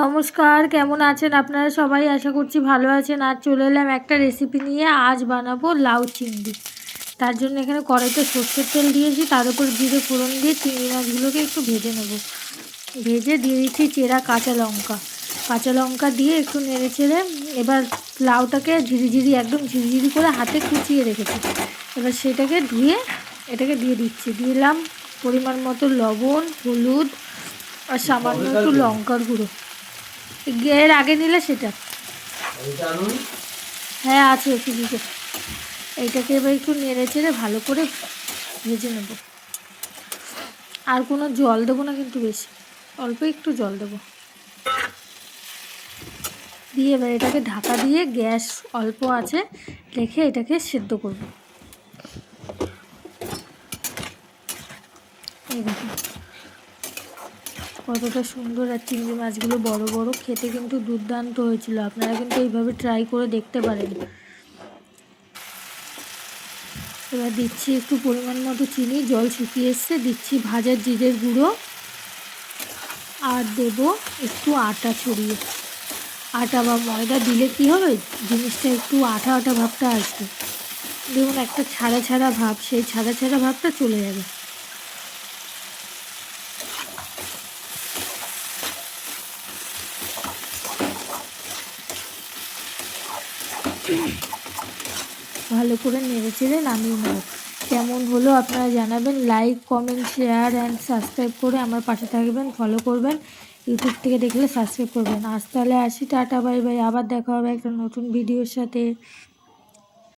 নমস্কার, কেমন আছেন আপনারা সবাই? আশা করছি ভালো আছেন। আজ চলে এলাম একটা রেসিপি নিয়ে। আজ বানাবো লাউ চিংড়ি। তার জন্য এখানে কড়াইতে সর্ষের তেল দিয়েছি, তার উপর জিরে ফোড়ন দিয়ে চিংড়ি মাছগুলোকে একটু ভেজে নেব। ভেজে দিয়ে দিচ্ছি চেরা কাঁচা লঙ্কা দিয়ে একটু নেড়ে চেড়ে এবার লাউটাকে ঝিরিঝিরি একদম ঝিরিঝিরি করে হাতে কুচিয়ে রেখেছি। এবার সেটাকে ধুয়ে এটাকে দিয়ে দিচ্ছি। দিলাম পরিমাণ মতো লবণ, হলুদ আর সামান্য একটু লঙ্কার গুঁড়ো। এর আগে নিলে সেটা হ্যাঁ আছে ফ্রিজে। এইটাকে এবার একটু নেড়ে চেড়ে ভালো করে ভেজে নেব। আর কোনো জল দেবো না, কিন্তু বেশি অল্প একটু জল দেবো। দিয়ে এবার এটাকে ঢাকা দিয়ে গ্যাস অল্প আছে রেখে এটাকে সেদ্ধ করব। এই দেখুন কতটা সুন্দর, আর চিংড়ি মাছগুলো বড় বড়, খেতে কিন্তু দুর্দান্ত হয়েছিল। আপনারা কিন্তু এইভাবে ট্রাই করে দেখতে পারেন। এবার দিচ্ছি একটু পরিমাণ মতো চিনি, জল শুকিয়ে এসছে। দিচ্ছি ভাজা জিরের গুঁড়ো আর দেব একটু আটা ছড়িয়ে। আটা বা ময়দা দিলে কি হবে, জিনিসটা একটু আঠা আঠা ভাবটা আসবে। দেখুন একটা ছাড়া ছাড়া ভাব, সেই ছাড়া ছাড়া ভাবটা চলে যাবে। ভালো করে নেড়ে চেড়ে নামিয়ে নেব। কেমন হলো আপনারা জানাবেন। Like, comment, share and subscribe করে আমার পাশে থাকবেন, ফলো করবেন। ইউটিউব থেকে দেখলে সাবস্ক্রাইব করবেন। আজ তাহলে আসি, টাটা, বাই বাই। আবার দেখা হবে একটা নতুন ভিডিওর সাথে।